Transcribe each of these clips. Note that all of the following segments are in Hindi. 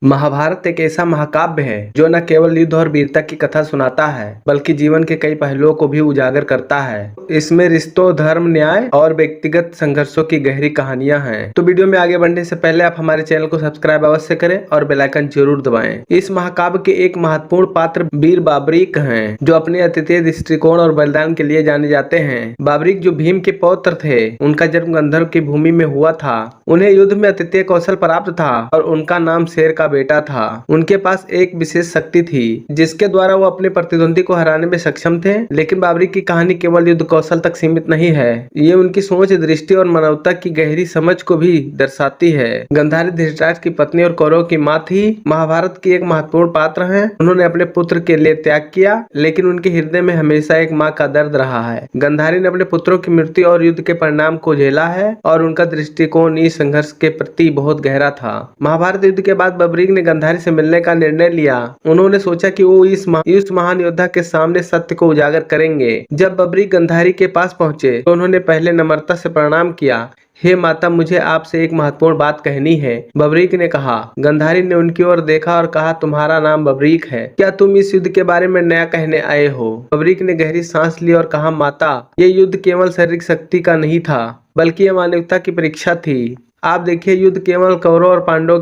महाभारत एक ऐसा महाकाव्य है जो न केवल युद्ध और वीरता की कथा सुनाता है बल्कि जीवन के कई पहलुओं को भी उजागर करता है। इसमें रिश्तों, धर्म, न्याय और व्यक्तिगत संघर्षों की गहरी कहानियां हैं। तो वीडियो में आगे बढ़ने से पहले आप हमारे चैनल को सब्सक्राइब अवश्य करें और बेल आइकन जरूर दबाएं। इस महाकाव्य के एक महत्वपूर्ण पात्र वीर बाबरीक हैं, जो अपने अद्वितीय दृष्टिकोण और बलिदान के लिए जाने जाते हैं। बाबरीक जो भीम के पौत्र थे, उनका जन्म गंधर्व की भूमि में हुआ था। उन्हें युद्ध में अद्वितीय कौशल प्राप्त था और उनका नाम शेर का बेटा था। उनके पास एक विशेष शक्ति थी जिसके द्वारा वो अपने प्रतिद्वंदी को हराने में सक्षम थे। लेकिन बाबरीक की कहानी केवल युद्ध कौशल तक सीमित नहीं है, ये उनकी सोच, दृष्टि और मानवता की गहरी समझ को भी दर्शाती है। गांधारी धृतराष्ट्र की पत्नी और कौरव की माँ थी। महाभारत की एक महत्वपूर्ण पात्र है। उन्होंने अपने पुत्र के लिए त्याग किया, लेकिन उनके हृदय में हमेशा एक माँ का दर्द रहा है। गांधारी ने अपने पुत्रों की मृत्यु और युद्ध के परिणाम को झेला है और उनका दृष्टिकोण इस संघर्ष के प्रति बहुत गहरा था। महाभारत युद्ध के बाद बाबरीक ने गांधारी से मिलने का निर्णय लिया। उन्होंने सोचा कि वो इस महान योद्धा के सामने सत्य को उजागर करेंगे। जब बाबरीक गांधारी के पास पहुंचे तो उन्होंने पहले नम्रता से प्रणाम किया। हे माता, मुझे आपसे एक महत्वपूर्ण बात कहनी है, बाबरीक ने कहा। गांधारी ने उनकी ओर देखा और कहा, तुम्हारा नाम बाबरीक है, क्या तुम इस युद्ध के बारे में नया कहने आए हो? बाबरीक ने गहरी सांस ली और कहा, माता, ये युद्ध केवल शारीरिक शक्ति का नहीं था बल्कि यह मानवता की परीक्षा थी। आप देखिए, युद्ध केवल कौरव और पांडवों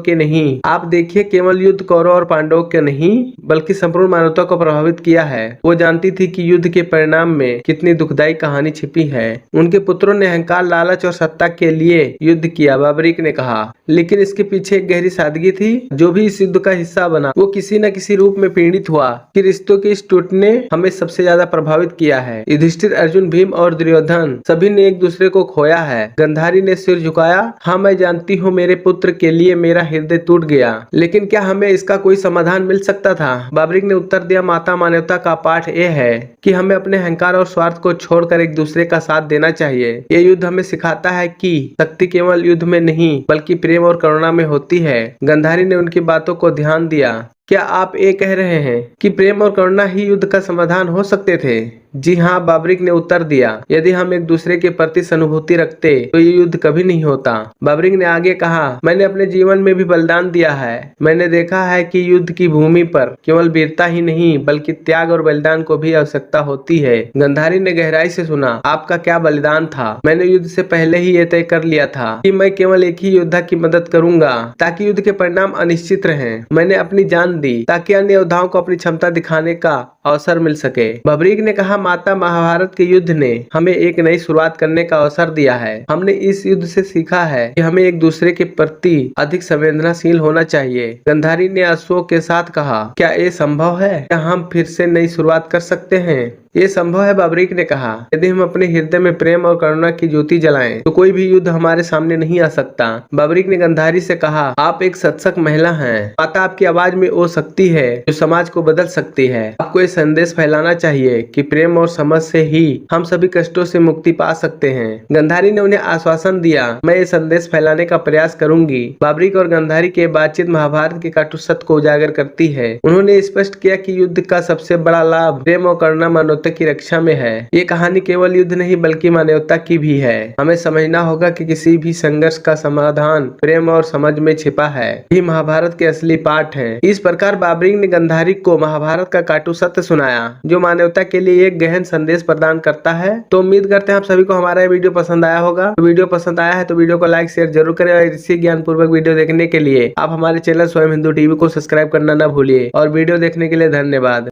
के नहीं बल्कि संपूर्ण मानवता को प्रभावित किया है। वो जानती थी कि युद्ध के परिणाम में कितनी दुखदायी कहानी छिपी है। उनके पुत्रों ने अहंकार, लालच और सत्ता के लिए युद्ध किया, बाबरीक ने कहा, लेकिन इसके पीछे एक गहरी सादगी थी। जो भी इस युद्ध का हिस्सा बना वो किसी न किसी रूप में पीड़ित हुआ। कि रिश्तों के इस टूट ने हमें सबसे ज्यादा प्रभावित किया है। युधिष्ठिर, अर्जुन, भीम और दुर्योधन सभी ने एक दूसरे को खोया है। गांधारी ने सिर झुकाया। हाँ, मैं जानती हूँ मेरे पुत्र के लिए मेरा हृदय टूट गया, लेकिन क्या हमें इसका कोई समाधान मिल सकता था? बाबरीक ने उत्तर दिया, माता, मानवता का पाठ ये है कि हमें अपने अहंकार और स्वार्थ को छोड़कर एक दूसरे का साथ देना चाहिए। ये युद्ध हमें सिखाता है कि शक्ति केवल युद्ध में नहीं बल्कि प्रेम और करुणा में होती है। गांधारी ने उनकी बातों को ध्यान दिया। क्या आप ये कह रहे हैं कि प्रेम और करुणा ही युद्ध का समाधान हो सकते थे? जी हाँ, बाबरीक ने उत्तर दिया। यदि हम एक दूसरे के प्रति सहानुभूति रखते तो ये युद्ध कभी नहीं होता। बाबरीक ने आगे कहा, मैंने अपने जीवन में भी बलिदान दिया है। मैंने देखा है कि युद्ध की भूमि पर केवल वीरता ही नहीं बल्कि त्याग और बलिदान को भी आवश्यकता होती है। गांधारी ने गहराई से सुना। आपका क्या बलिदान था? मैंने युद्ध से पहले ही ये तय कर लिया था कि मैं केवल एक ही योद्धा की मदद करूंगा ताकि युद्ध के परिणाम अनिश्चित रहें। मैंने अपनी जान दी ताकि अन्य योद्धाओं को अपनी क्षमता दिखाने का अवसर मिल सके। बाबरीक ने कहा, माता, महाभारत के युद्ध ने हमें एक नई शुरुआत करने का अवसर दिया है। हमने इस युद्ध से सीखा है कि हमें एक दूसरे के प्रति अधिक संवेदनशील होना चाहिए। गांधारी ने अश्वों के साथ कहा, क्या ये संभव है? क्या हम फिर से नई शुरुआत कर सकते हैं? ये संभव है, बाबरीक ने कहा। यदि हम अपने हृदय में प्रेम और करुणा की ज्योति जलाएं तो कोई भी युद्ध हमारे सामने नहीं आ सकता। बाबरीक ने गांधारी से कहा, आप एक सशक्त महिला हैं। माता, आपकी आवाज में वो शक्ति है जो समाज को बदल सकती है। आपको ये संदेश फैलाना चाहिए कि प्रेम और समझ से ही हम सभी कष्टों से मुक्ति पा सकते हैं। गांधारी ने उन्हें आश्वासन दिया, मैं ये संदेश फैलाने का प्रयास करूंगी। बाबरीक और गांधारी के बातचीत महाभारत के कटु सत्य को उजागर करती है। उन्होंने स्पष्ट किया कि युद्ध का सबसे बड़ा लाभ प्रेम और करुणा मानवता की रक्षा में है। ये कहानी केवल युद्ध नहीं बल्कि मानवता की भी है। हमें समझना होगा कि किसी भी संघर्ष का समाधान प्रेम और समझ में छिपा है। ये महाभारत के असली पाठ है। इस प्रकार बाबरीक ने गांधारी को महाभारत का काटू सत्य सुनाया जो मानवता के लिए एक गहन संदेश प्रदान करता है। तो उम्मीद करते हैं आप सभी को हमारा वीडियो पसंद आया होगा। तो वीडियो पसंद आया है तो वीडियो को लाइक शेयर जरूर करें और इसी ज्ञान पूर्वक वीडियो देखने के लिए आप हमारे चैनल स्वयं हिंदू टीवी को सब्सक्राइब करना न भूलिए। और वीडियो देखने के लिए धन्यवाद।